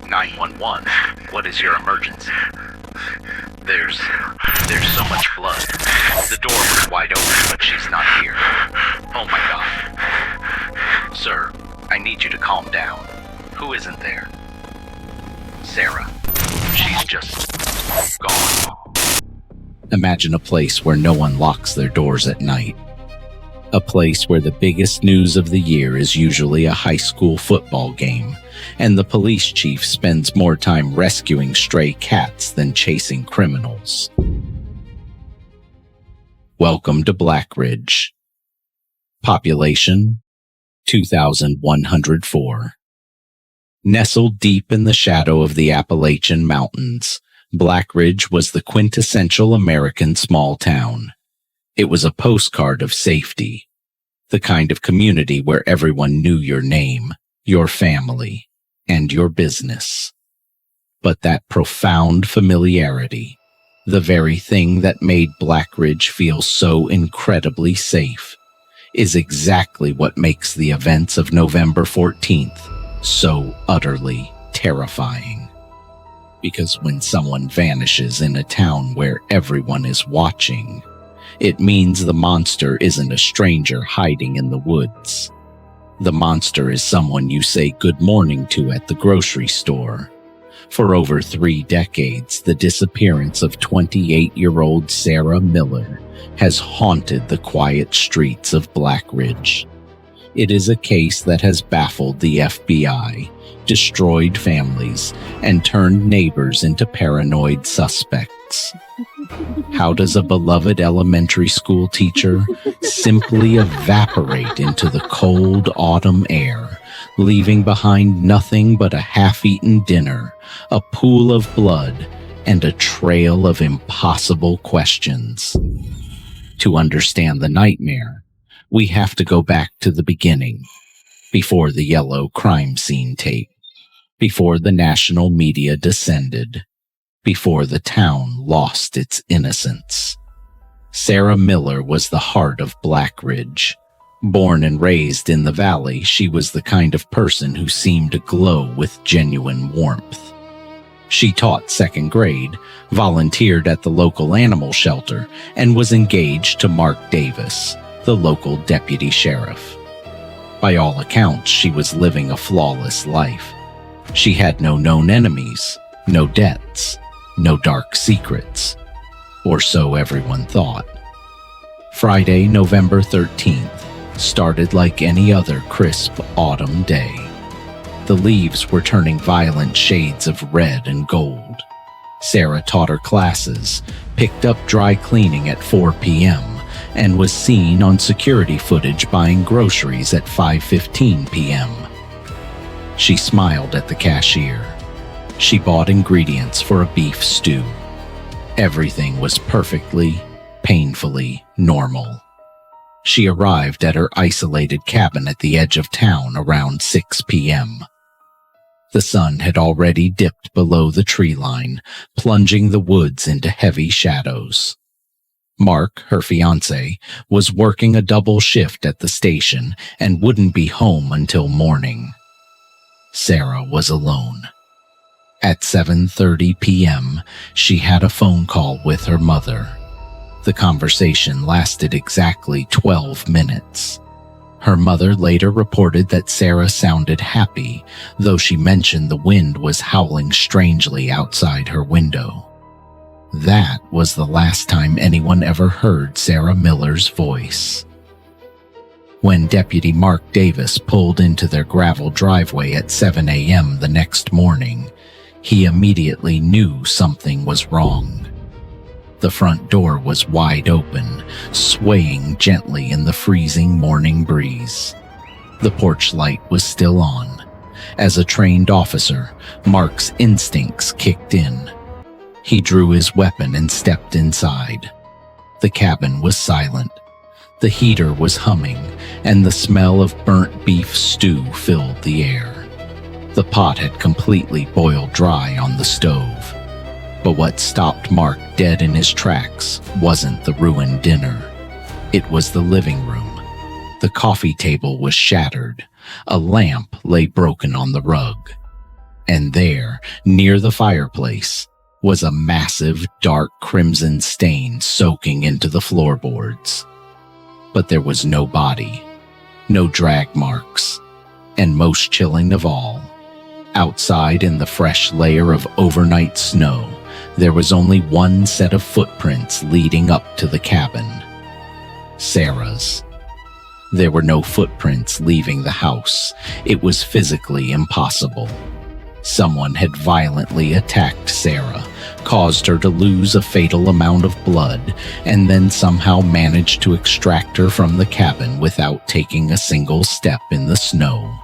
911. What is your emergency? There's so much blood. The door was wide open, but she's not here. Oh my God. Sir, I need you to calm down. Who isn't there? Sarah. She's just gone. Imagine a place where no one locks their doors at night. A place where the biggest news of the year is usually a high school football game, and the police chief spends more time rescuing stray cats than chasing criminals. Welcome to Black Ridge. Population 2,104. Nestled deep in the shadow of the Appalachian Mountains, Black Ridge was the quintessential American small town. It was a postcard of safety, the kind of community where everyone knew your name, your family, and your business. But that profound familiarity, the very thing that made Black Ridge feel so incredibly safe, is exactly what makes the events of November 14th so utterly terrifying. Because when someone vanishes in a town where everyone is watching, it means the monster isn't a stranger hiding in the woods. The monster is someone you say good morning to at the grocery store. For over 3 decades, the disappearance of 28-year-old Sarah Miller has haunted the quiet streets of Black Ridge. It is a case that has baffled the FBI, destroyed families, and turned neighbors into paranoid suspects. How does a beloved elementary school teacher simply evaporate into the cold autumn air, leaving behind nothing but a half-eaten dinner, a pool of blood, and a trail of impossible questions? To understand the nightmare, we have to go back to the beginning, before the yellow crime scene tape, before the national media descended, before the town lost its innocence. Sarah Miller was the heart of Black Ridge. Born and raised in the valley, she was the kind of person who seemed to glow with genuine warmth. She taught 2nd grade, volunteered at the local animal shelter, and was engaged to Mark Davis, the local deputy sheriff. By all accounts, she was living a flawless life. She had no known enemies, no debts, no dark secrets, or so everyone thought. Friday, November 13th, started like any other crisp autumn day. The leaves were turning violent shades of red and gold. Sarah taught her classes, picked up dry cleaning at 4 p.m., and was seen on security footage buying groceries at 5:15 p.m. She smiled at the cashier. She bought ingredients for a beef stew. Everything was perfectly, painfully normal. She arrived at her isolated cabin at the edge of town around 6 p.m. The sun had already dipped below the tree line, plunging the woods into heavy shadows. Mark, her fiancé, was working a double shift at the station and wouldn't be home until morning. Sarah was alone. At 7:30 p.m., she had a phone call with her mother. The conversation lasted exactly 12 minutes. Her mother later reported that Sarah sounded happy, though she mentioned the wind was howling strangely outside her window. That was the last time anyone ever heard Sarah Miller's voice. When Deputy Mark Davis pulled into their gravel driveway at 7 a.m. the next morning, he immediately knew something was wrong. The front door was wide open, swaying gently in the freezing morning breeze. The porch light was still on. As a trained officer, Mark's instincts kicked in. He drew his weapon and stepped inside. The cabin was silent. The heater was humming, and the smell of burnt beef stew filled the air. The pot had completely boiled dry on the stove. But what stopped Mark dead in his tracks wasn't the ruined dinner. It was the living room. The coffee table was shattered. A lamp lay broken on the rug. And there, near the fireplace, was a massive dark crimson stain soaking into the floorboards. But there was no body, no drag marks, and most chilling of all, outside in the fresh layer of overnight snow, there was only one set of footprints leading up to the cabin. Sarah's. There were no footprints leaving the house. It was physically impossible. Someone had violently attacked Sarah, caused her to lose a fatal amount of blood, and then somehow managed to extract her from the cabin without taking a single step in the snow.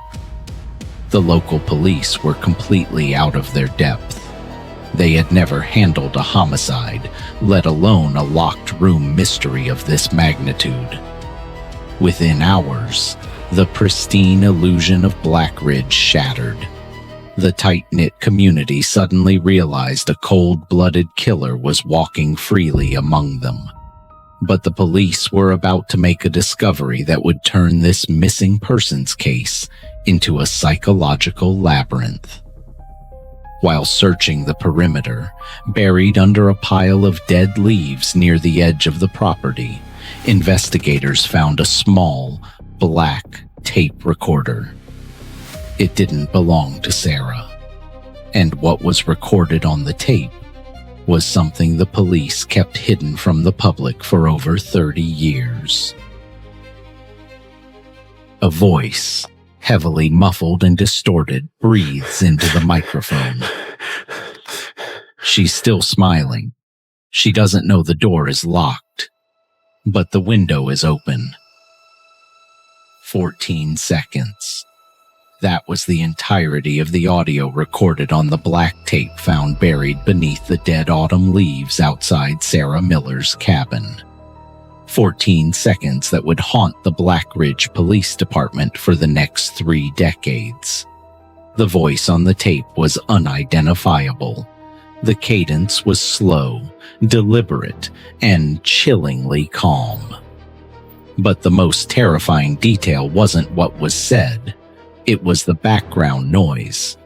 The local police were completely out of their depth. They had never handled a homicide, let alone a locked room mystery of this magnitude. Within hours, the pristine illusion of Black Ridge shattered. The tight-knit community suddenly realized a cold-blooded killer was walking freely among them. But the police were about to make a discovery that would turn this missing persons case into a psychological labyrinth. While searching the perimeter, buried under a pile of dead leaves near the edge of the property, investigators found a small, black tape recorder. It didn't belong to Sarah, and what was recorded on the tape was something the police kept hidden from the public for over 30 years. A voice, heavily muffled and distorted, breathes into the microphone. She's still smiling. She doesn't know the door is locked, but the window is open. 14 seconds. That was the entirety of the audio recorded on the black tape found buried beneath the dead autumn leaves outside Sarah Miller's cabin. 14 seconds that would haunt the Black Ridge Police Department for the next 3 decades. The voice on the tape was unidentifiable. The cadence was slow, deliberate, and chillingly calm. But the most terrifying detail wasn't what was said. It was the background noise.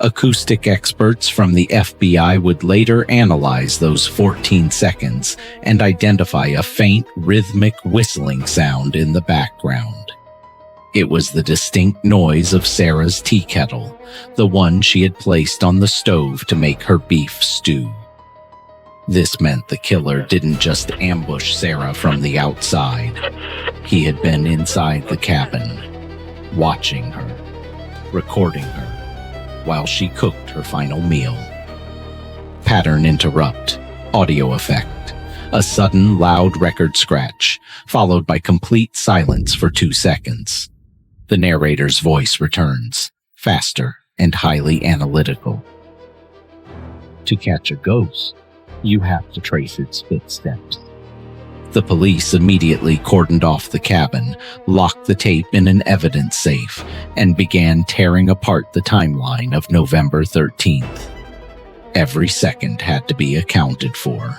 Acoustic experts from the FBI would later analyze those 14 seconds and identify a faint, rhythmic whistling sound in the background. It was the distinct noise of Sarah's tea kettle, the one she had placed on the stove to make her beef stew. This meant the killer didn't just ambush Sarah from the outside. He had been inside the cabin, watching her, recording her, while she cooked her final meal. Pattern interrupt, audio effect, a sudden loud record scratch, followed by complete silence for 2 seconds. The narrator's voice returns, faster and highly analytical. To catch a ghost, you have to trace its footsteps. The police immediately cordoned off the cabin, locked the tape in an evidence safe, and began tearing apart the timeline of November 13th. Every second had to be accounted for.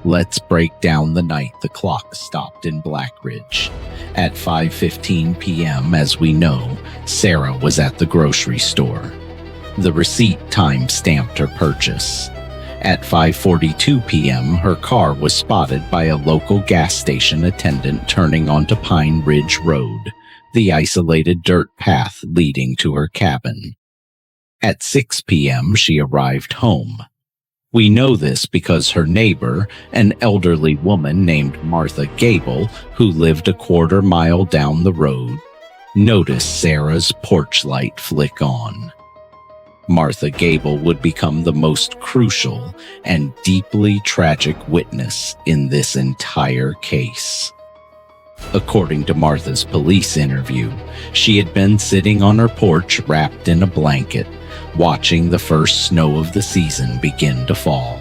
Let's break down the night the clock stopped in Black Ridge. At 5:15 p.m., as we know, Sarah was at the grocery store. The receipt time-stamped her purchase. At 5:42 p.m., her car was spotted by a local gas station attendant turning onto Pine Ridge Road, the isolated dirt path leading to her cabin. At 6 p.m., she arrived home. We know this because her neighbor, an elderly woman named Martha Gable, who lived a quarter-mile down the road, noticed Sarah's porch light flick on. Martha Gable would become the most crucial and deeply tragic witness in this entire case. According to Martha's police interview, she had been sitting on her porch wrapped in a blanket, watching the first snow of the season begin to fall.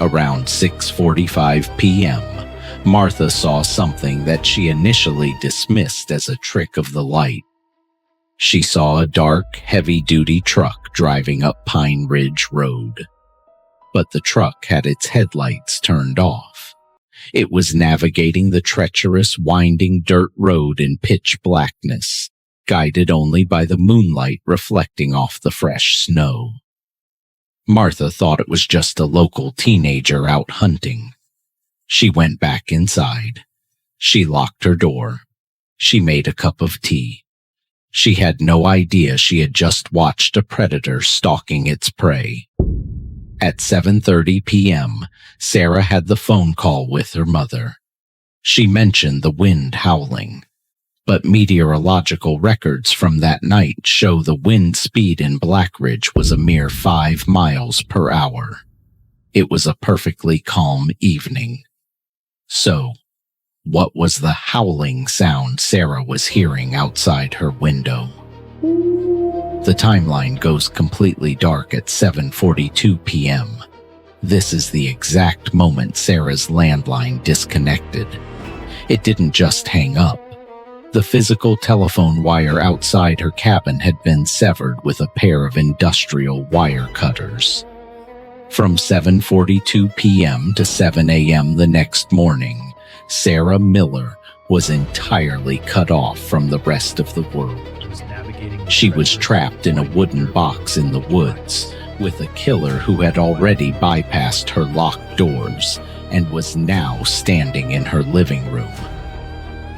Around 6:45 p.m., Martha saw something that she initially dismissed as a trick of the light. She saw a dark, heavy-duty truck driving up Pine Ridge Road. But the truck had its headlights turned off. It was navigating the treacherous, winding dirt road in pitch blackness, guided only by the moonlight reflecting off the fresh snow. Martha thought it was just a local teenager out hunting. She went back inside. She locked her door. She made a cup of tea. She had no idea she had just watched a predator stalking its prey. At 7:30 p.m., Sarah had the phone call with her mother. She mentioned the wind howling, but meteorological records from that night show the wind speed in Blackridge was a mere 5 miles per hour. It was a perfectly calm evening. So, what was the howling sound Sarah was hearing outside her window? The timeline goes completely dark at 7:42 p.m. This is the exact moment Sarah's landline disconnected. It didn't just hang up. The physical telephone wire outside her cabin had been severed with a pair of industrial wire cutters. From 7:42 p.m. to 7 a.m. the next morning, Sarah Miller was entirely cut off from the rest of the world. She was trapped in a wooden box in the woods with a killer who had already bypassed her locked doors and was now standing in her living room.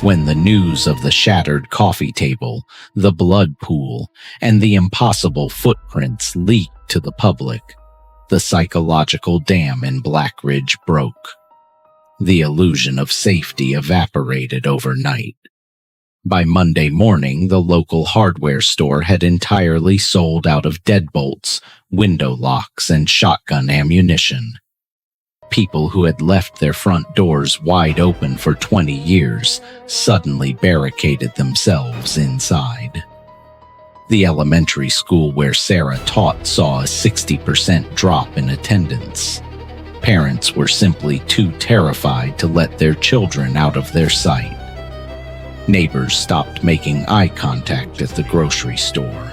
When the news of the shattered coffee table, the blood pool, and the impossible footprints leaked to the public, the psychological dam in Blackridge broke. The illusion of safety evaporated overnight. By Monday morning, the local hardware store had entirely sold out of deadbolts, window locks, and shotgun ammunition. People who had left their front doors wide open for 20 years suddenly barricaded themselves inside. The elementary school where Sarah taught saw a 60% drop in attendance. Parents were simply too terrified to let their children out of their sight. Neighbors stopped making eye contact at the grocery store.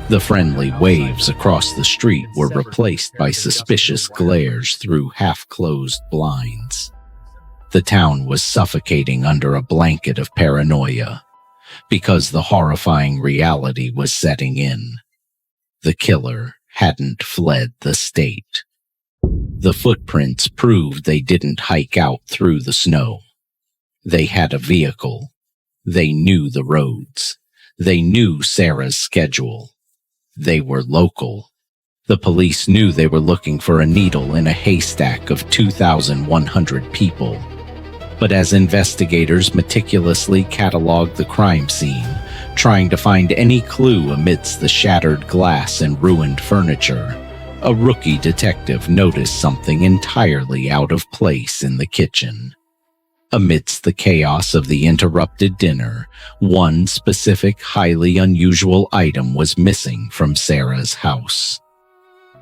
The friendly waves across the street were replaced by suspicious glares through half-closed blinds. The town was suffocating under a blanket of paranoia, because the horrifying reality was setting in. The killer hadn't fled the state. The footprints proved they didn't hike out through the snow. They had a vehicle. They knew the roads. They knew Sarah's schedule. They were local. The police knew they were looking for a needle in a haystack of 2,100 people. But as investigators meticulously cataloged the crime scene, trying to find any clue amidst the shattered glass and ruined furniture, a rookie detective noticed something entirely out of place in the kitchen. Amidst the chaos of the interrupted dinner, one specific highly unusual item was missing from Sarah's house.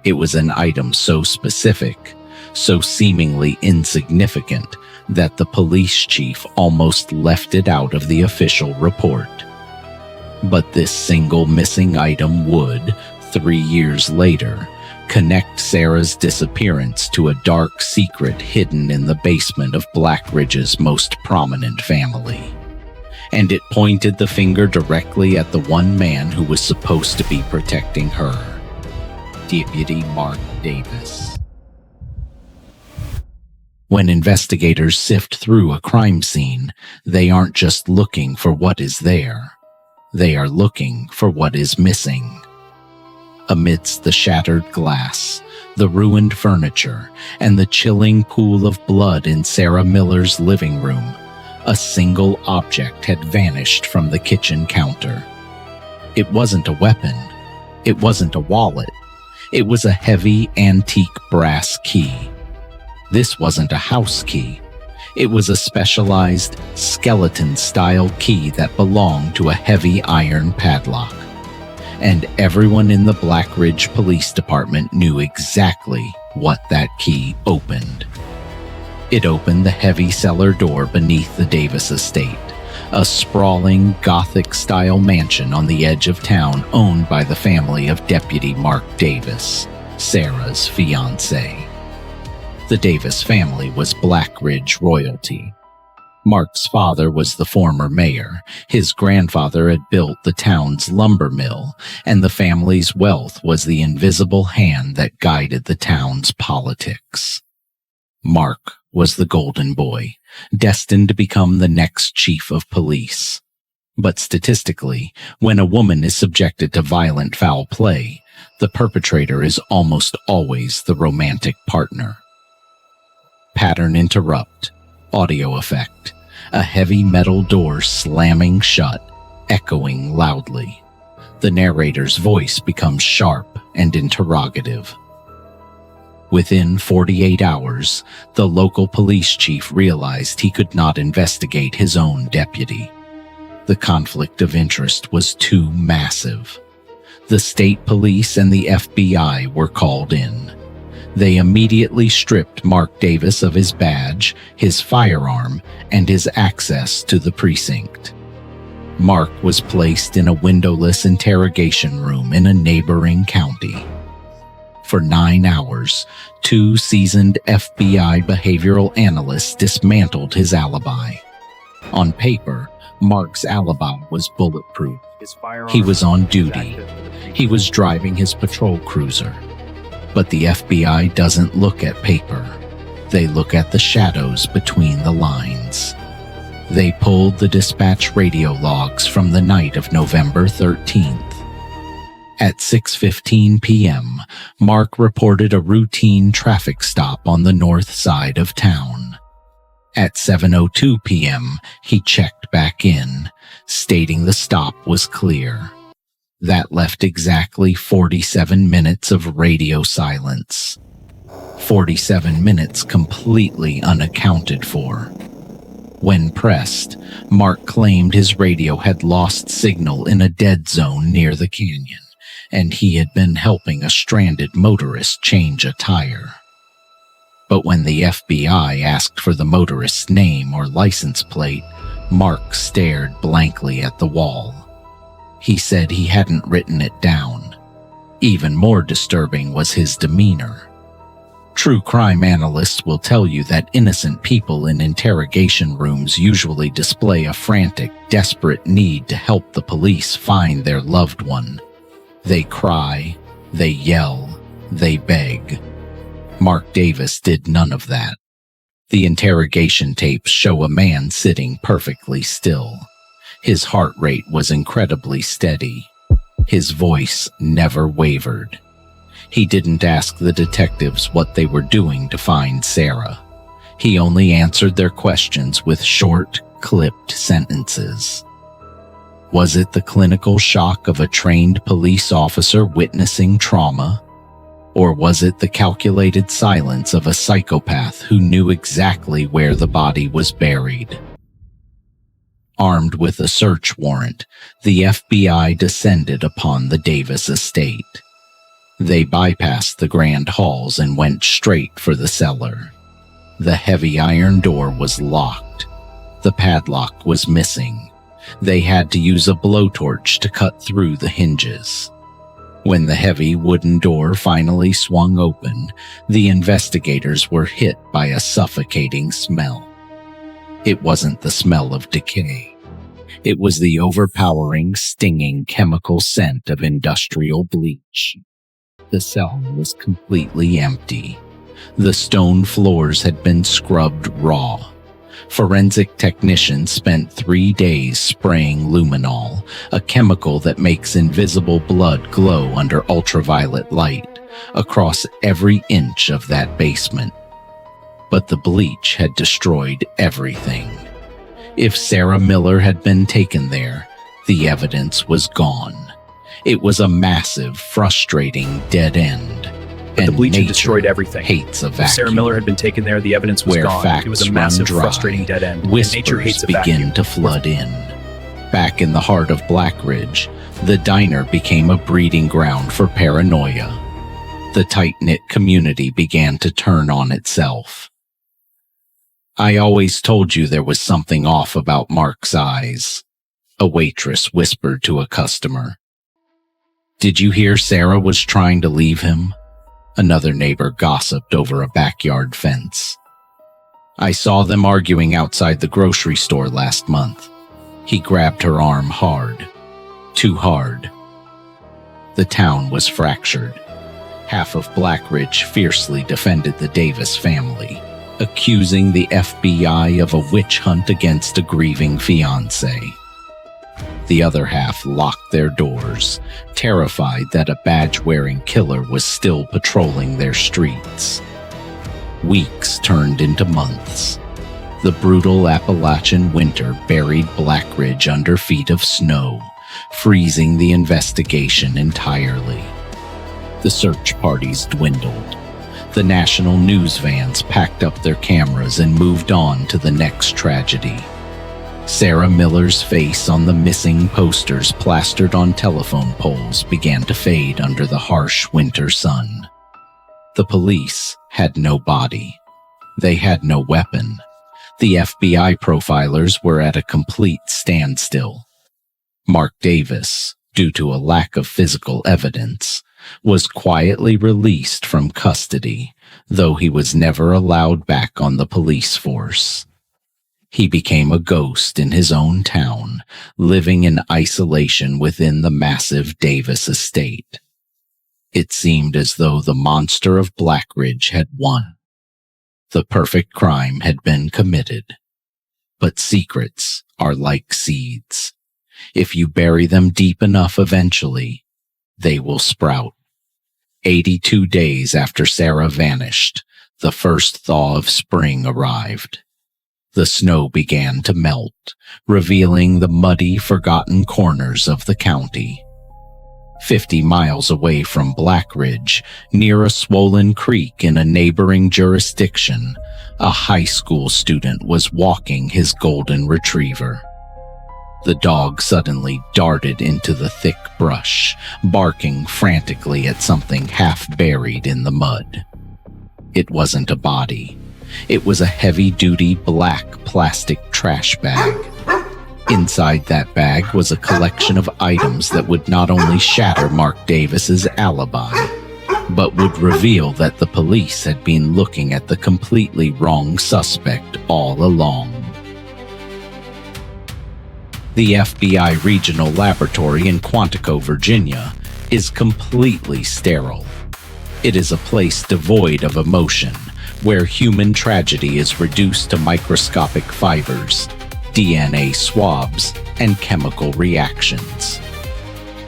It was an item so specific, so seemingly insignificant, that the police chief almost left it out of the official report. But this single missing item would, 3 years later, connect Sarah's disappearance to a dark secret hidden in the basement of Blackridge's most prominent family. And it pointed the finger directly at the one man who was supposed to be protecting her, Deputy Mark Davis. When investigators sift through a crime scene, they aren't just looking for what is there. They are looking for what is missing. Amidst the shattered glass, the ruined furniture, and the chilling pool of blood in Sarah Miller's living room, a single object had vanished from the kitchen counter. It wasn't a weapon. It wasn't a wallet. It was a heavy, antique brass key. This wasn't a house key. It was a specialized, skeleton-style key that belonged to a heavy iron padlock. And everyone in the Blackridge Police Department knew exactly what that key opened. It opened the heavy cellar door beneath the Davis estate, a sprawling Gothic-style mansion on the edge of town owned by the family of Deputy Mark Davis, Sarah's fiancé. The Davis family was Blackridge royalty. Mark's father was the former mayor. His grandfather had built the town's lumber mill, and the family's wealth was the invisible hand that guided the town's politics. Mark was the golden boy, destined to become the next chief of police. But statistically, when a woman is subjected to violent foul play, the perpetrator is almost always the romantic partner. Pattern interrupt, audio effect, a heavy metal door slamming shut, echoing loudly. The narrator's voice becomes sharp and interrogative. Within 48 hours, the local police chief realized he could not investigate his own deputy. The conflict of interest was too massive. The state police and the FBI were called in. They immediately stripped Mark Davis of his badge, his firearm, and his access to the precinct. Mark was placed in a windowless interrogation room in a neighboring county. For 9 hours, 2 seasoned FBI behavioral analysts dismantled his alibi. On paper, Mark's alibi was bulletproof. He was on duty. He was driving his patrol cruiser. But the FBI doesn't look at paper. They look at the shadows between the lines. They pulled the dispatch radio logs from the night of November 13th. At 6:15 p.m., Mark reported a routine traffic stop on the north side of town. At 7:02 p.m., he checked back in, stating the stop was clear. That left exactly 47 minutes of radio silence. 47 minutes completely unaccounted for. When pressed, Mark claimed his radio had lost signal in a dead zone near the canyon, and he had been helping a stranded motorist change a tire. But when the FBI asked for the motorist's name or license plate, Mark stared blankly at the wall. He said he hadn't written it down. Even more disturbing was his demeanor. True crime analysts will tell you that innocent people in interrogation rooms usually display a frantic, desperate need to help the police find their loved one. They cry, they yell, they beg. Mark Davis did none of that. The interrogation tapes show a man sitting perfectly still. His heart rate was incredibly steady. His voice never wavered. He didn't ask the detectives what they were doing to find Sarah. He only answered their questions with short, clipped sentences. Was it the clinical shock of a trained police officer witnessing trauma? Or was it the calculated silence of a psychopath who knew exactly where the body was buried? Armed with a search warrant, the FBI descended upon the Davis estate. They bypassed the grand halls and went straight for the cellar. The heavy iron door was locked. The padlock was missing. They had to use a blowtorch to cut through the hinges. When the heavy wooden door finally swung open, the investigators were hit by a suffocating smell. It wasn't the smell of decay. It was the overpowering, stinging chemical scent of industrial bleach. The cell was completely empty. The stone floors had been scrubbed raw. Forensic technicians spent 3 days spraying luminol, a chemical that makes invisible blood glow under ultraviolet light, across every inch of that basement. But the bleach had destroyed everything. If Sarah Miller had been taken there, the evidence was gone. It was a massive, frustrating dead end. But the bleach had destroyed everything. Hates a vacuum. If Sarah Miller had been taken there, the evidence was gone. It was a massive, frustrating dead end. Whispers nature hates a begin vacuum. to flood in. Back in the heart of Blackridge, the diner became a breeding ground for paranoia. The tight-knit community began to turn on itself. "I always told you there was something off about Mark's eyes," a waitress whispered to a customer. "Did you hear Sarah was trying to leave him?" Another neighbor gossiped over a backyard fence. I saw them arguing outside the grocery store last month. He grabbed her arm hard. Too hard. The town was fractured. Half of Blackridge fiercely defended the Davis family, accusing the FBI of a witch hunt against a grieving fiancé. The other half locked their doors, terrified that a badge-wearing killer was still patrolling their streets. Weeks turned into months. The brutal Appalachian winter buried Blackridge under feet of snow, freezing the investigation entirely. The search parties dwindled. The national news vans packed up their cameras and moved on to the next tragedy. Sarah Miller's face on the missing posters plastered on telephone poles began to fade under the harsh winter sun. The police had no body. They had no weapon. The FBI profilers were at a complete standstill. Mark Davis, due to a lack of physical evidence, was quietly released from custody, though he was never allowed back on the police force. He became a ghost in his own town, living in isolation within the massive Davis estate. It seemed as though the monster of Blackridge had won. The perfect crime had been committed. But secrets are like seeds. If you bury them deep enough eventually, they will sprout. 82 days after Sarah vanished, the first thaw of spring arrived. The snow began to melt, revealing the muddy, forgotten corners of the county. 50 miles away from Blackridge, near a swollen creek in a neighboring jurisdiction, a high school student was walking his golden retriever. The dog suddenly darted into the thick brush, barking frantically at something half buried in the mud. It wasn't a body. It was a heavy-duty black plastic trash bag. Inside that bag was a collection of items that would not only shatter Mark Davis's alibi, but would reveal that the police had been looking at the completely wrong suspect all along. The FBI Regional Laboratory in Quantico, Virginia, is completely sterile. It is a place devoid of emotion, where human tragedy is reduced to microscopic fibers, DNA swabs, and chemical reactions.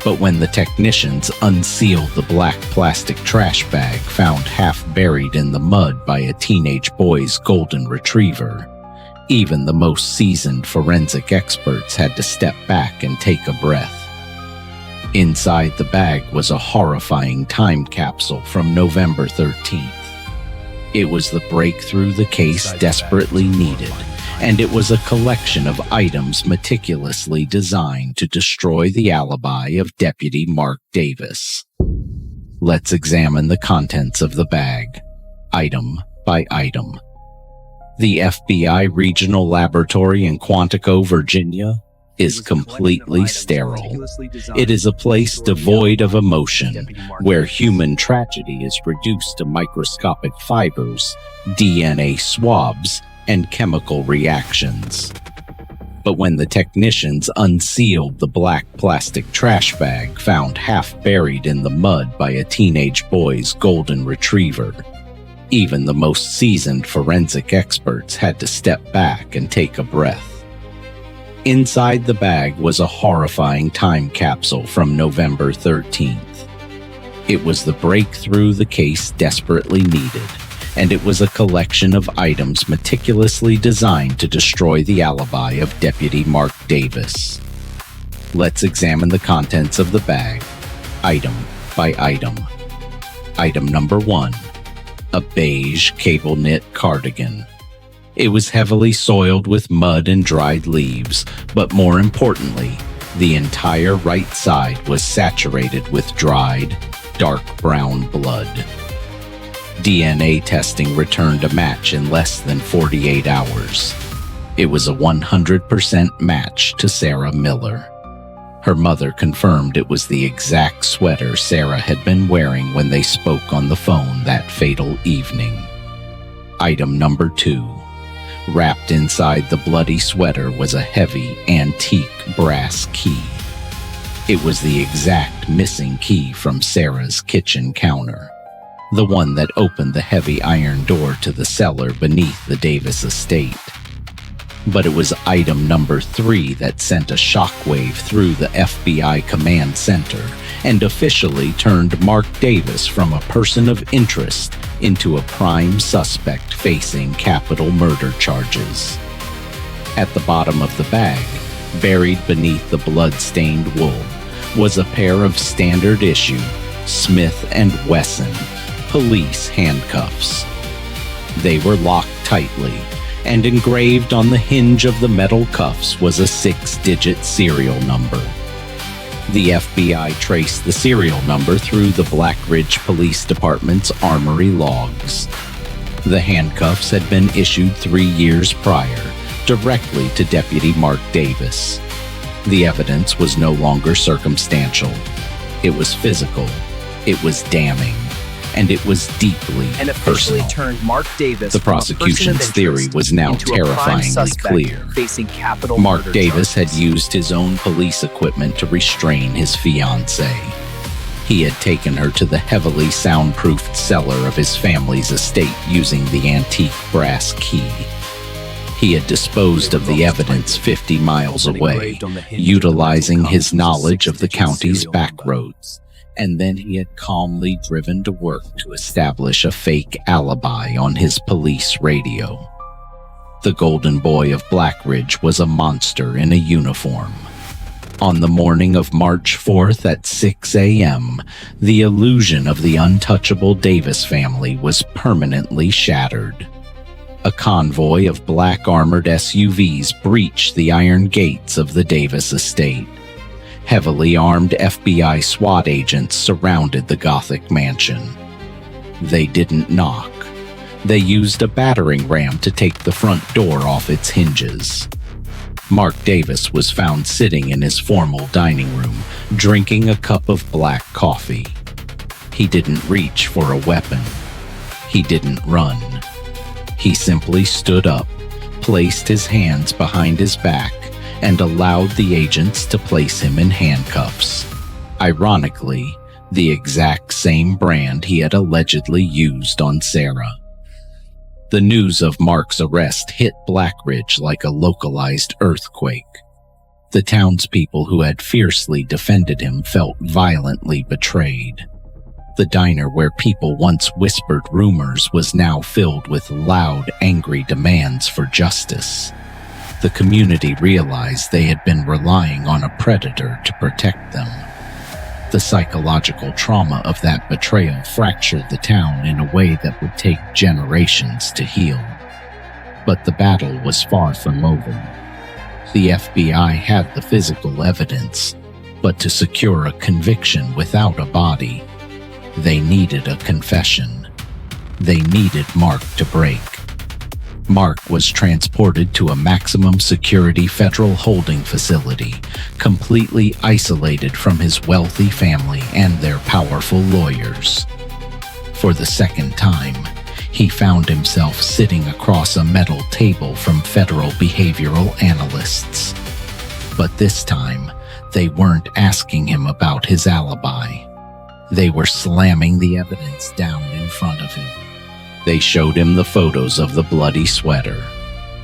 But when the technicians unsealed the black plastic trash bag found half buried in the mud by a teenage boy's golden retriever, even the most seasoned forensic experts had to step back and take a breath. Inside the bag was a horrifying time capsule from November 13th. It was the breakthrough the case desperately needed, and it was a collection of items meticulously designed to destroy the alibi of Deputy Mark Davis. Let's examine the contents of the bag, item by item. The FBI Regional Laboratory in Quantico, Virginia, is completely sterile. It is a place devoid of emotion, where human tragedy is reduced to microscopic fibers, DNA swabs, and chemical reactions. But when the technicians unsealed the black plastic trash bag found half buried in the mud by a teenage boy's golden retriever, even the most seasoned forensic experts had to step back and take a breath. Inside the bag was a horrifying time capsule from November 13th. It was the breakthrough the case desperately needed, and it was a collection of items meticulously designed to destroy the alibi of Deputy Mark Davis. Let's examine the contents of the bag, item by item. Item number 1, a beige cable knit cardigan. It was heavily soiled with mud and dried leaves, but more importantly, the entire right side was saturated with dried, dark brown blood. DNA testing returned a match in less than 48 hours. It was a 100% match to Sarah Miller. Her mother confirmed it was the exact sweater Sarah had been wearing when they spoke on the phone that fatal evening. Item number 2, Wrapped inside the bloody sweater was a heavy, antique brass key. It was the exact missing key from Sarah's kitchen counter, the one that opened the heavy iron door to the cellar beneath the Davis estate. But it was item number 3 that sent a shockwave through the FBI command center and officially turned Mark Davis from a person of interest into a prime suspect facing capital murder charges. At the bottom of the bag, buried beneath the blood-stained wool, was a pair of standard-issue Smith & Wesson police handcuffs. They were locked tightly, and engraved on the hinge of the metal cuffs was a 6-digit serial number. The FBI traced the serial number through the Black Ridge Police Department's armory logs. The handcuffs had been issued 3 years prior, directly to Deputy Mark Davis. The evidence was no longer circumstantial. It was physical. It was damning. And it was deeply and officially personal. Turned Mark Davis the prosecution's theory was now terrifyingly clear. Facing capital Mark Davis had used his own police equipment to restrain his fiancée. He had taken her to the heavily soundproofed cellar of his family's estate using the antique brass key. He had disposed of the evidence 50 miles away, utilizing his knowledge of the county's back roads. And then he had calmly driven to work to establish a fake alibi on his police radio. The Golden Boy of Black Ridge was a monster in a uniform. On the morning of March 4th at 6 a.m., the illusion of the untouchable Davis family was permanently shattered. A convoy of black armored SUVs breached the iron gates of the Davis estate. Heavily armed FBI SWAT agents surrounded the Gothic mansion. They didn't knock. They used a battering ram to take the front door off its hinges. Mark Davis was found sitting in his formal dining room, drinking a cup of black coffee. He didn't reach for a weapon. He didn't run. He simply stood up, placed his hands behind his back, and allowed the agents to place him in handcuffs. Ironically, the exact same brand he had allegedly used on Sarah. The news of Mark's arrest hit Black Ridge like a localized earthquake. The townspeople who had fiercely defended him felt violently betrayed. The diner where people once whispered rumors was now filled with loud, angry demands for justice. The community realized they had been relying on a predator to protect them. The psychological trauma of that betrayal fractured the town in a way that would take generations to heal. But the battle was far from over. The FBI had the physical evidence, but to secure a conviction without a body, they needed a confession. They needed Mark to break. Mark was transported to a maximum security federal holding facility, completely isolated from his wealthy family and their powerful lawyers. For the second time, he found himself sitting across a metal table from federal behavioral analysts. But this time, they weren't asking him about his alibi. They were slamming the evidence down in front of him. They showed him the photos of the bloody sweater.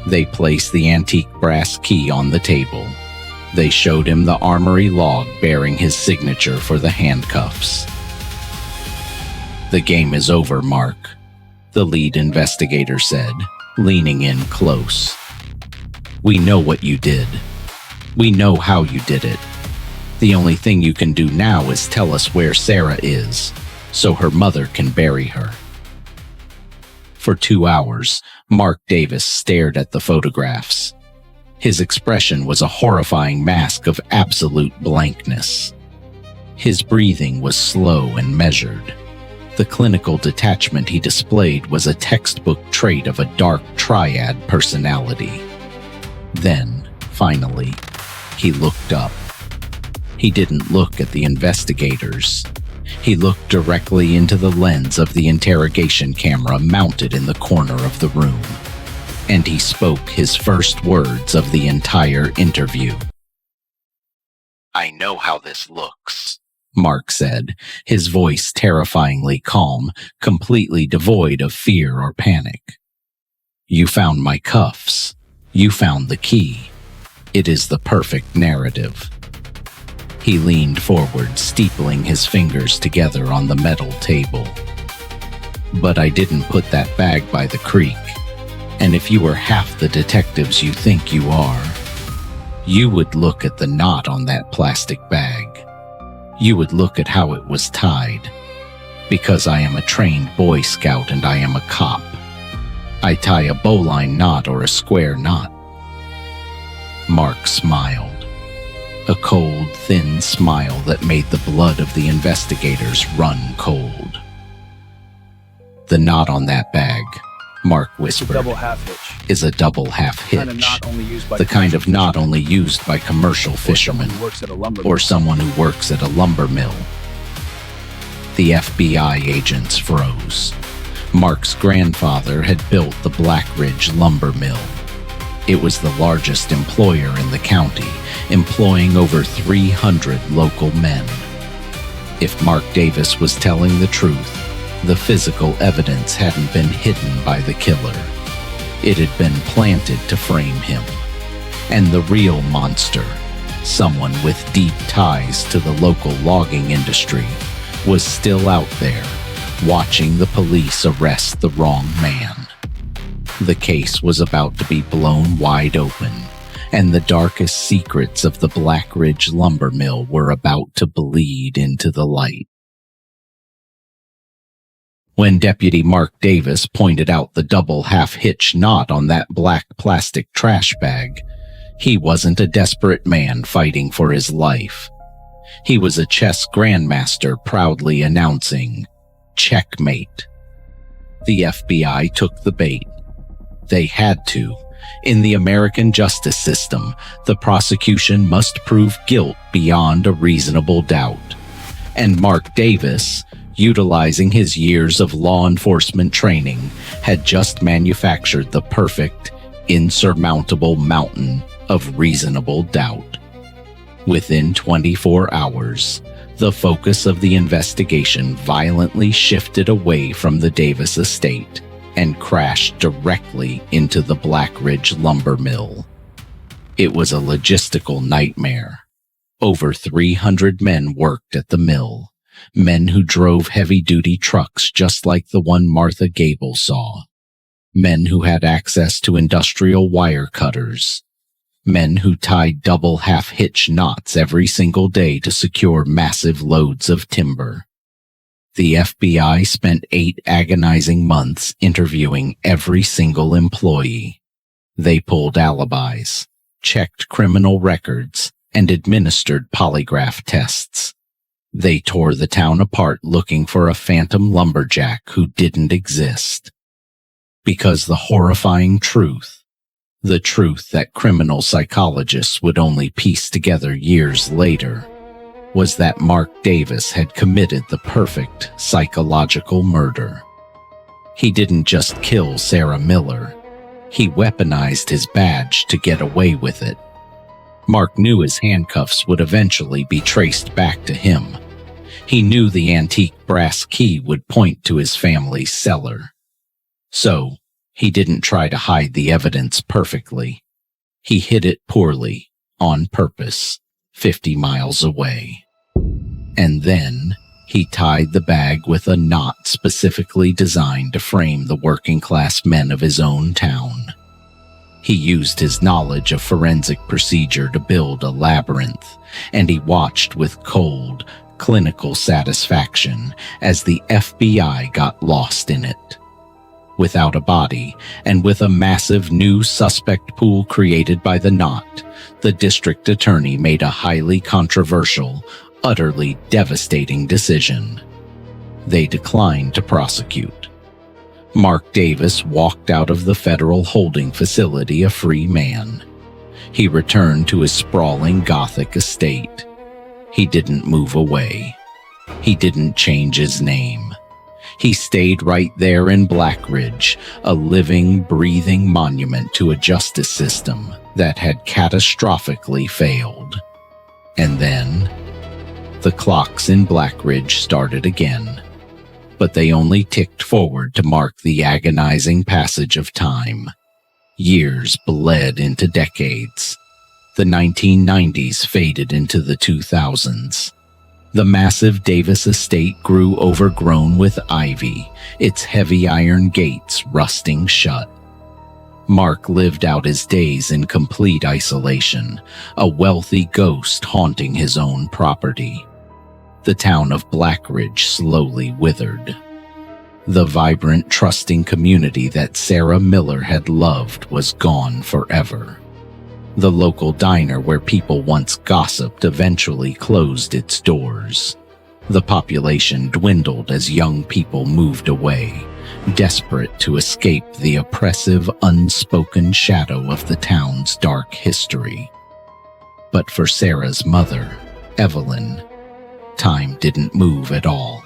They placed the antique brass key on the table. They showed him the armory log bearing his signature for the handcuffs. "The game is over, Mark," the lead investigator said, leaning in close. "We know what you did. We know how you did it. The only thing you can do now is tell us where Sarah is, so her mother can bury her." For 2 hours, Mark Davis stared at the photographs. His expression was a horrifying mask of absolute blankness. His breathing was slow and measured. The clinical detachment he displayed was a textbook trait of a dark triad personality. Then, finally, he looked up. He didn't look at the investigators. He looked directly into the lens of the interrogation camera mounted in the corner of the room. and he spoke his first words of the entire interview. "I know how this looks," Mark said, his voice terrifyingly calm, completely devoid of fear or panic. "You found my cuffs. You found the key. It is the perfect narrative." He leaned forward, steepling his fingers together on the metal table. "But I didn't put that bag by the creek, and if you were half the detectives you think you are, you would look at the knot on that plastic bag. You would look at how it was tied. Because I am a trained Boy Scout and I am a cop. I tie a bowline knot or a square knot." Mark smiled. A cold, thin smile that made the blood of the investigators run cold. "The knot on that bag," Mark whispered, double half hitch. "is a double half hitch. The kind of knot only used by commercial fishermen or someone who works at a lumber mill." The FBI agents froze. Mark's grandfather had built the Black Ridge lumber mill. It was the largest employer in the county, employing over 300 local men. If Mark Davis was telling the truth, the physical evidence hadn't been hidden by the killer. It had been planted to frame him. And the real monster, someone with deep ties to the local logging industry, was still out there, watching the police arrest the wrong man. The case was about to be blown wide open, and the darkest secrets of the Black Ridge lumber mill were about to bleed into the light. When Deputy Mark Davis pointed out the double half-hitch knot on that black plastic trash bag, he wasn't a desperate man fighting for his life. He was a chess grandmaster proudly announcing, "Checkmate." The FBI took the bait. They had to. In the American justice system, the prosecution must prove guilt beyond a reasonable doubt. And Mark Davis, utilizing his years of law enforcement training, had just manufactured the perfect, insurmountable mountain of reasonable doubt. Within 24 hours, the focus of the investigation violently shifted away from the Davis estate and crashed directly into the Black Ridge lumber mill. It was a logistical nightmare. Over 300 men worked at the mill, men who drove heavy-duty trucks just like the one Martha Gable saw, men who had access to industrial wire cutters, men who tied double half-hitch knots every single day to secure massive loads of timber. The FBI spent 8 agonizing months interviewing every single employee. They pulled alibis, checked criminal records, and administered polygraph tests. They tore the town apart looking for a phantom lumberjack who didn't exist. Because the horrifying truth, the truth that criminal psychologists would only piece together years later, was that Mark Davis had committed the perfect psychological murder. He didn't just kill Sarah Miller. He weaponized his badge to get away with it. Mark knew his handcuffs would eventually be traced back to him. He knew the antique brass key would point to his family's cellar. So, he didn't try to hide the evidence perfectly. He hid it poorly, on purpose, 50 miles away. And then, he tied the bag with a knot specifically designed to frame the working-class men of his own town. He used his knowledge of forensic procedure to build a labyrinth, and he watched with cold, clinical satisfaction as the FBI got lost in it. Without a body, and with a massive new suspect pool created by the knot, the district attorney made a highly controversial, utterly devastating decision. They declined to prosecute. Mark Davis walked out of the federal holding facility a free man. He returned to his sprawling Gothic estate. He didn't move away. He didn't change his name. He stayed right there in Black Ridge, a living, breathing monument to a justice system that had catastrophically failed. And then, the clocks in Black Ridge started again, but they only ticked forward to mark the agonizing passage of time. Years bled into decades. The 1990s faded into the 2000s. The massive Davis estate grew overgrown with ivy, its heavy iron gates rusting shut. Mark lived out his days in complete isolation, a wealthy ghost haunting his own property. The town of Black Ridge slowly withered. The vibrant, trusting community that Sarah Miller had loved was gone forever. The local diner where people once gossiped eventually closed its doors. The population dwindled as young people moved away, desperate to escape the oppressive, unspoken shadow of the town's dark history. But for Sarah's mother, Evelyn, time didn't move at all.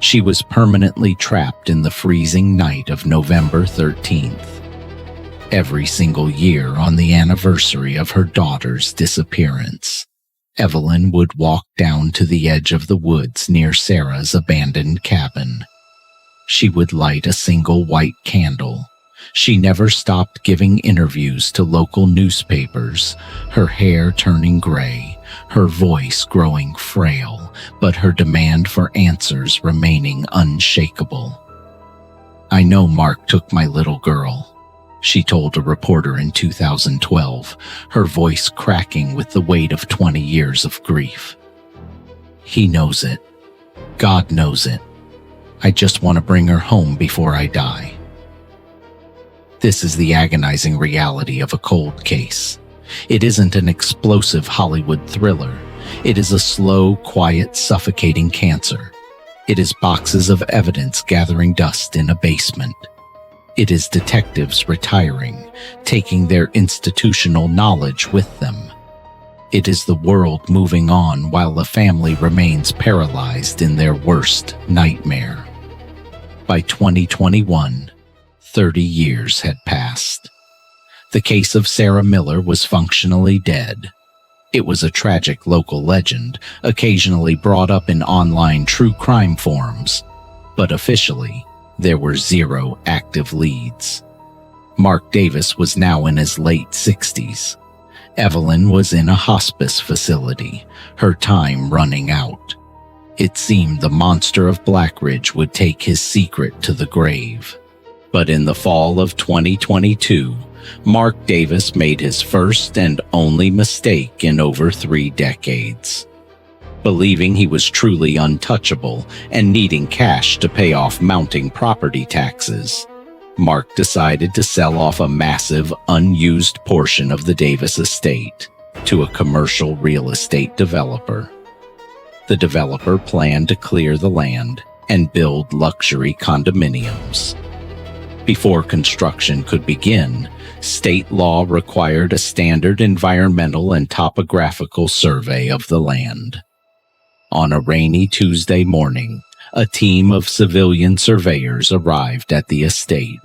She was permanently trapped in the freezing night of November 13th. Every single year on the anniversary of her daughter's disappearance, Evelyn would walk down to the edge of the woods near Sarah's abandoned cabin. She would light a single white candle. She never stopped giving interviews to local newspapers, her hair turning gray, her voice growing frail, but her demand for answers remaining unshakable. "I know Mark took my little girl," she told a reporter in 2012, her voice cracking with the weight of 20 years of grief. "He knows it. God knows it. I just want to bring her home before I die." This is the agonizing reality of a cold case. It isn't an explosive Hollywood thriller. It is a slow, quiet, suffocating cancer. It is boxes of evidence gathering dust in a basement. It is detectives retiring, taking their institutional knowledge with them. It is the world moving on while the family remains paralyzed in their worst nightmare. By 2021, 30 years had passed. The case of Sarah Miller was functionally dead. It was a tragic local legend, occasionally brought up in online true crime forums, but officially, there were 0 active leads. Mark Davis was now in his late 60s. Evelyn was in a hospice facility, her time running out. It seemed the monster of Black Ridge would take his secret to the grave. But in the fall of 2022, Mark Davis made his first and only mistake in over 3 decades. Believing he was truly untouchable and needing cash to pay off mounting property taxes, Mark decided to sell off a massive, unused portion of the Davis estate to a commercial real estate developer. The developer planned to clear the land and build luxury condominiums. Before construction could begin, state law required a standard environmental and topographical survey of the land. On a rainy Tuesday morning, a team of civilian surveyors arrived at the estate.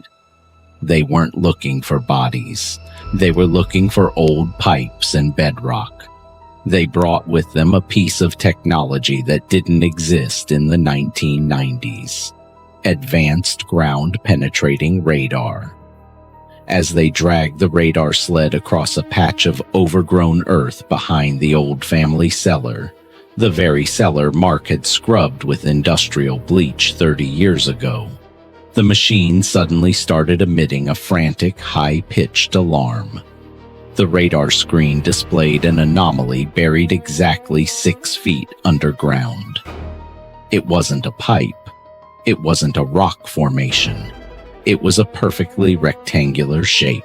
They weren't looking for bodies. They were looking for old pipes and bedrock. They brought with them a piece of technology that didn't exist in the 1990s. Advanced ground-penetrating radar. As they dragged the radar sled across a patch of overgrown earth behind the old family cellar, the very cellar Mark had scrubbed with industrial bleach 30 years ago, the machine suddenly started emitting a frantic, high-pitched alarm. The radar screen displayed an anomaly buried exactly 6 feet underground. It wasn't a pipe. It wasn't a rock formation. It was a perfectly rectangular shape,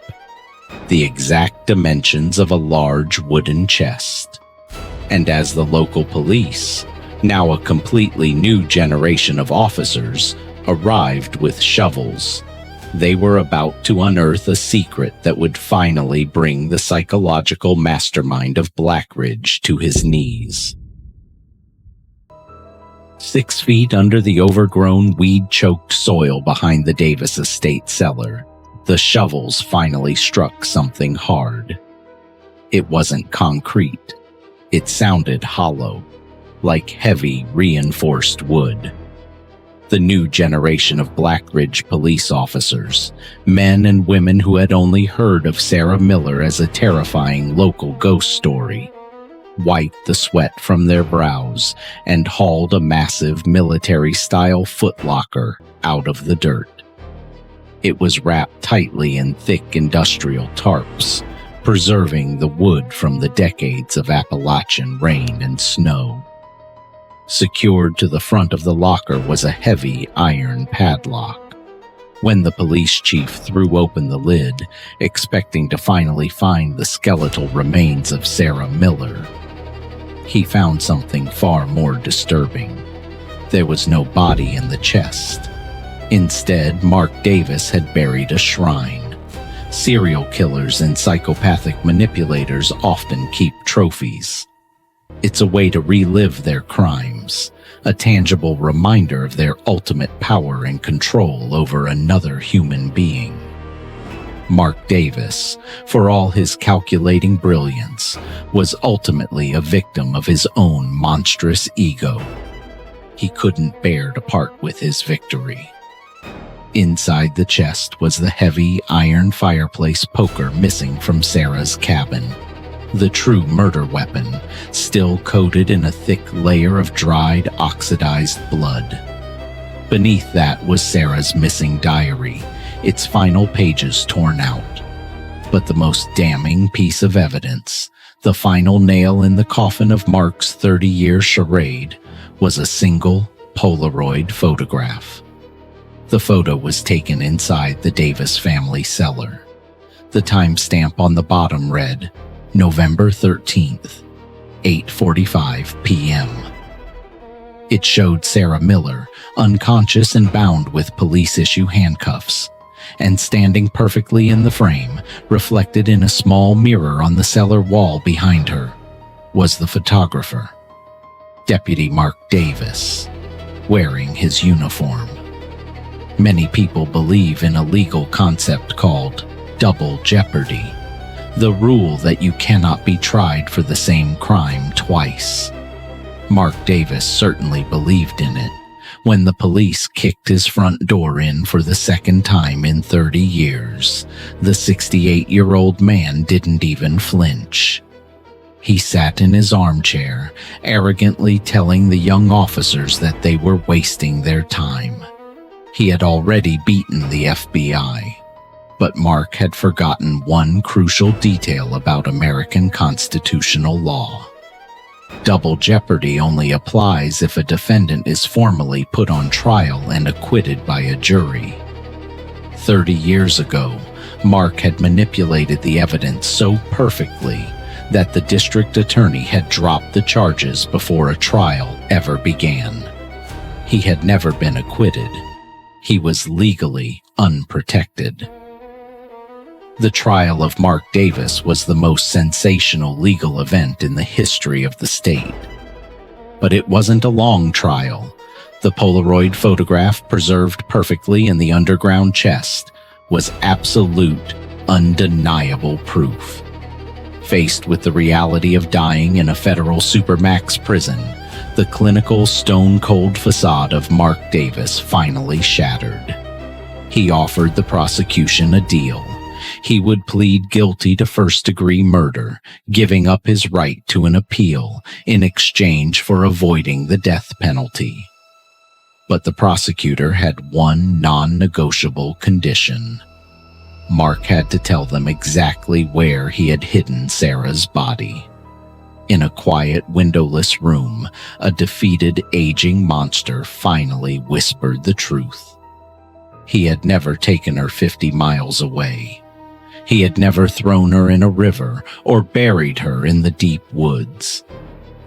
the exact dimensions of a large wooden chest. And as the local police, now a completely new generation of officers, arrived with shovels, they were about to unearth a secret that would finally bring the psychological mastermind of Black Ridge to his knees. 6 feet under the overgrown, weed-choked soil behind the Davis estate cellar, the shovels finally struck something hard. It wasn't concrete. It sounded hollow, like heavy, reinforced wood. The new generation of Blackridge police officers, men and women who had only heard of Sarah Miller as a terrifying local ghost story, wiped the sweat from their brows and hauled a massive military-style footlocker out of the dirt. It was wrapped tightly in thick industrial tarps, preserving the wood from the decades of Appalachian rain and snow. Secured to the front of the locker was a heavy iron padlock. When the police chief threw open the lid, expecting to finally find the skeletal remains of Sarah Miller, he found something far more disturbing. There was no body in the chest. Instead, Mark Davis had buried a shrine. Serial killers and psychopathic manipulators often keep trophies. It's a way to relive their crimes, a tangible reminder of their ultimate power and control over another human being. Mark Davis, for all his calculating brilliance, was ultimately a victim of his own monstrous ego. He couldn't bear to part with his victory. Inside the chest was the heavy iron fireplace poker missing from Sarah's cabin. The true murder weapon, still coated in a thick layer of dried, oxidized blood. Beneath that was Sarah's missing diary, its final pages torn out. But the most damning piece of evidence, the final nail in the coffin of Mark's 30-year charade, was a single Polaroid photograph. The photo was taken inside the Davis family cellar. The timestamp on the bottom read, November 13th, 8:45 p.m. It showed Sarah Miller, unconscious and bound with police-issue handcuffs, and standing perfectly in the frame, reflected in a small mirror on the cellar wall behind her, was the photographer, Deputy Mark Davis, wearing his uniform. Many people believe in a legal concept called double jeopardy, the rule that you cannot be tried for the same crime twice. Mark Davis certainly believed in it. When the police kicked his front door in for the second time in 30 years, the 68-year-old man didn't even flinch. He sat in his armchair, arrogantly telling the young officers that they were wasting their time. He had already beaten the FBI. But Mark had forgotten one crucial detail about American constitutional law. Double jeopardy only applies if a defendant is formally put on trial and acquitted by a jury. 30 years ago, Mark had manipulated the evidence so perfectly that the district attorney had dropped the charges before a trial ever began. He had never been acquitted. He was legally unprotected. The trial of Mark Davis was the most sensational legal event in the history of the state. But it wasn't a long trial. The Polaroid photograph, preserved perfectly in the underground chest, was absolute, undeniable proof. Faced with the reality of dying in a federal supermax prison, the clinical, stone-cold facade of Mark Davis finally shattered. He offered the prosecution a deal. He would plead guilty to first-degree murder, giving up his right to an appeal in exchange for avoiding the death penalty. But the prosecutor had one non-negotiable condition. Mark had to tell them exactly where he had hidden Sarah's body. In a quiet, windowless room, a defeated, aging monster finally whispered the truth. He had never taken her 50 miles away. He had never thrown her in a river or buried her in the deep woods.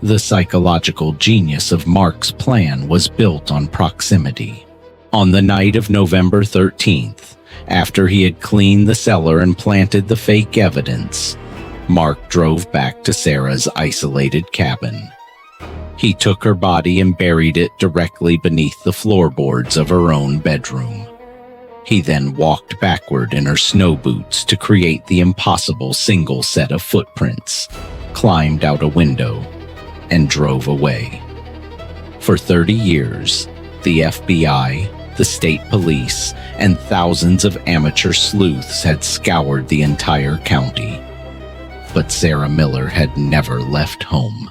The psychological genius of Mark's plan was built on proximity. On the night of November 13th, after he had cleaned the cellar and planted the fake evidence, Mark drove back to Sarah's isolated cabin. He took her body and buried it directly beneath the floorboards of her own bedroom. He then walked backward in her snow boots to create the impossible single set of footprints, climbed out a window, and drove away. For 30 years, the FBI, the state police, and thousands of amateur sleuths had scoured the entire county. But Sarah Miller had never left home.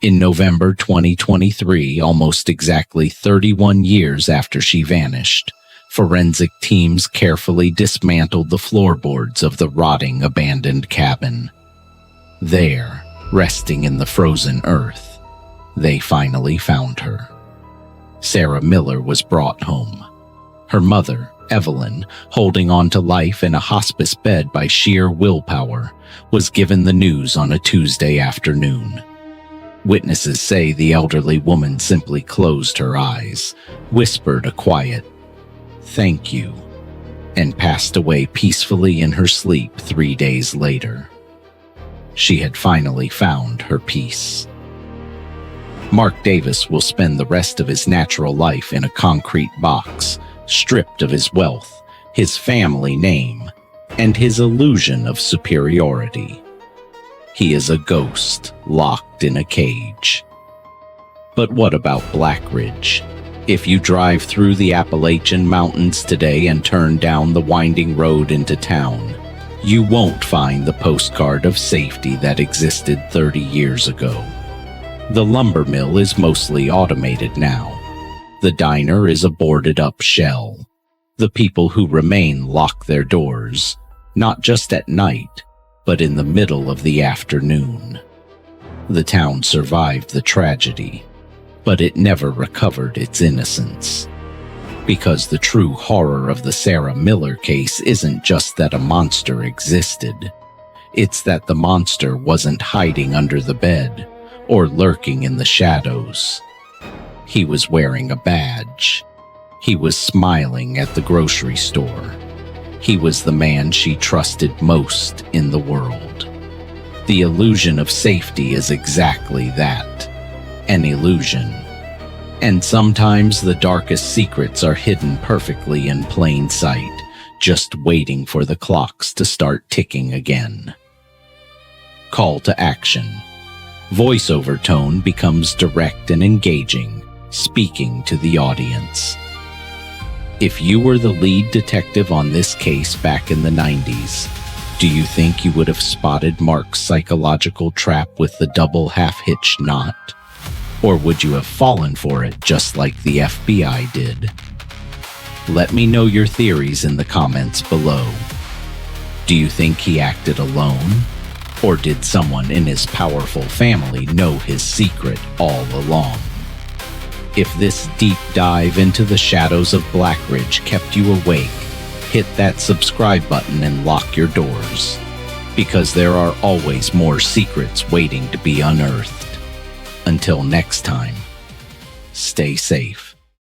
In November 2023, almost exactly 31 years after she vanished, forensic teams carefully dismantled the floorboards of the rotting abandoned cabin. There, resting in the frozen earth, they finally found her. Sarah Miller was brought home. Her mother, Evelyn, holding on to life in a hospice bed by sheer willpower, was given the news on a Tuesday afternoon. Witnesses say the elderly woman simply closed her eyes, whispered a quiet, "Thank you," and passed away peacefully in her sleep 3 days later. She had finally found her peace. Mark Davis will spend the rest of his natural life in a concrete box, stripped of his wealth, his family name, and his illusion of superiority. He is a ghost locked in a cage. But what about Black Ridge? If you drive through the Appalachian Mountains today and turn down the winding road into town, you won't find the postcard of safety that existed 30 years ago. The lumber mill is mostly automated now. The diner is a boarded-up shell. The people who remain lock their doors, not just at night, but in the middle of the afternoon. The town survived the tragedy, but it never recovered its innocence. Because the true horror of the Sarah Miller case isn't just that a monster existed. It's that the monster wasn't hiding under the bed or lurking in the shadows. He was wearing a badge. He was smiling at the grocery store. He was the man she trusted most in the world. The illusion of safety is exactly that, an illusion. And sometimes the darkest secrets are hidden perfectly in plain sight, just waiting for the clocks to start ticking again. Call to action. Voiceover tone becomes direct and engaging, speaking to the audience. If you were the lead detective on this case back in the 90s, do you think you would have spotted Mark's psychological trap with the double half-hitch knot? Or would you have fallen for it just like the FBI did? Let me know your theories in the comments below. Do you think he acted alone? Or did someone in his powerful family know his secret all along? If this deep dive into the shadows of Black Ridge kept you awake, hit that subscribe button and lock your doors, because there are always more secrets waiting to be unearthed. Until next time, stay safe.